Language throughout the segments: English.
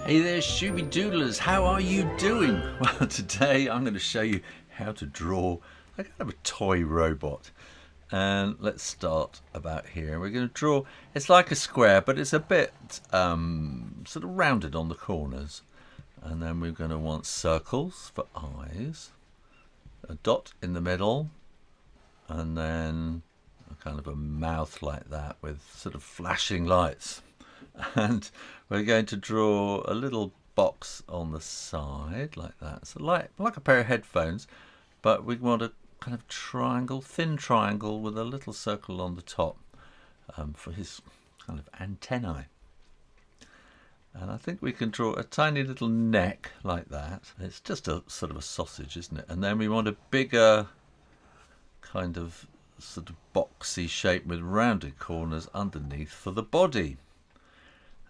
Hey there, Shooby Doodlers, how are you doing? Well, today I'm going to show you how to draw a kind of a toy robot. And let's start about here. We're going to draw, it's like a square, but it's a bit sort of rounded on the corners. And then we're going to want circles for eyes, a dot in the middle, and then a kind of a mouth like that with sort of flashing lights. And we're going to draw a little box on the side like that. So like a pair of headphones, but we want a kind of triangle, thin triangle with a little circle on the top for his kind of antennae. And I think we can draw a tiny little neck like that. It's just a sort of a sausage, isn't it? And then we want a bigger kind of sort of boxy shape with rounded corners underneath for the body.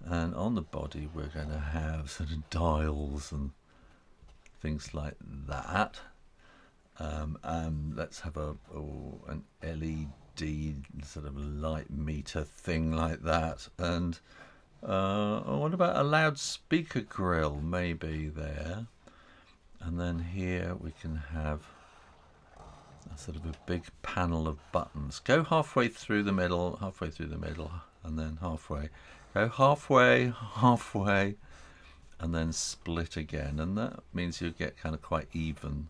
And on the body we're going to have sort of dials and things like that. And let's have an LED sort of light meter thing like that. And what about a loudspeaker grill maybe there? And then here we can have a sort of a big panel of buttons. Go halfway through the middle, and then halfway. Go halfway, and then split again. And that means you get kind of quite even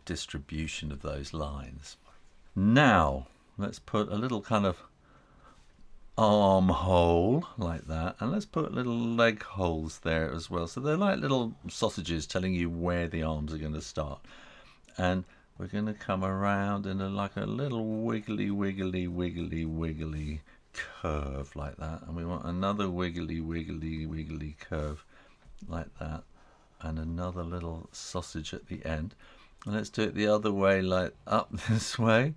distribution of those lines. Now, let's put a little kind of armhole like that, and let's put little leg holes there as well. So they're like little sausages telling you where the arms are going to start. And we're going to come around in like a little wiggly curve like that, and we want another wiggly curve like that, and another little sausage at the end. And let's do it the other way, like up this way,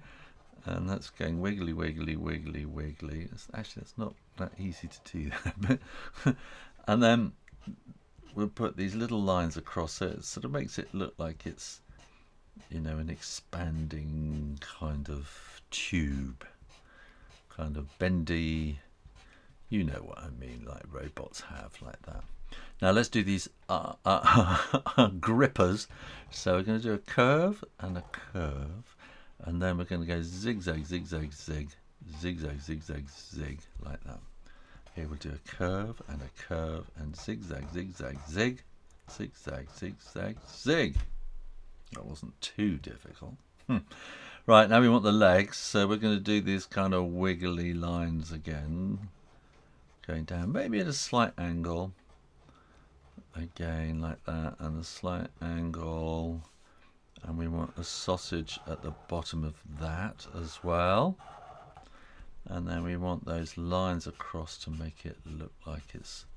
and that's going wiggly. Actually, it's not that easy to do that. And then we'll put these little lines across, so it sort of makes it look like it's, you know, an expanding kind of tube, kind of bendy, you know what I mean, like robots have, like that. Now let's do these grippers. So we're going to do a curve and a curve, and then we're going to go zigzag, like that. Here we'll do a curve and zigzag, zig. That wasn't too difficult. Right, now we want the legs, so we're going to do these kind of wiggly lines again, going down, maybe at a slight angle, again like that, and a slight angle, and we want a sausage at the bottom of that as well, and then we want those lines across to make it look like it's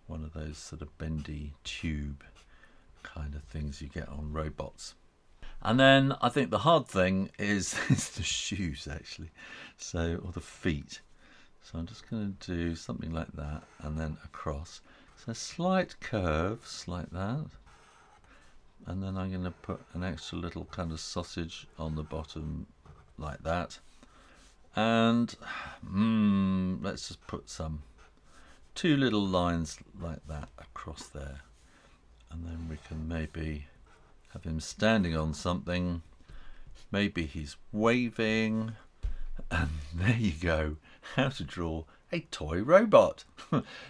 one of those sort of bendy tube kind of things you get on robots. And then I think the hard thing is the shoes, actually, so, or the feet. So I'm just going to do something like that, and then across. So slight curves like that, and then I'm going to put an extra little kind of sausage on the bottom like that. And let's just put two little lines like that across there, and then we can maybe have him standing on something, maybe he's waving, and there you go, how to draw a toy robot.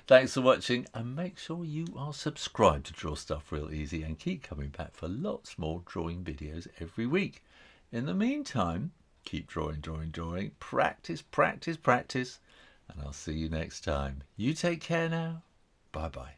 Thanks for watching, and make sure you are subscribed to Draw Stuff Real Easy, and keep coming back for lots more drawing videos every week. In the meantime, keep drawing, practice, and I'll see you next time. You take care now. Bye bye.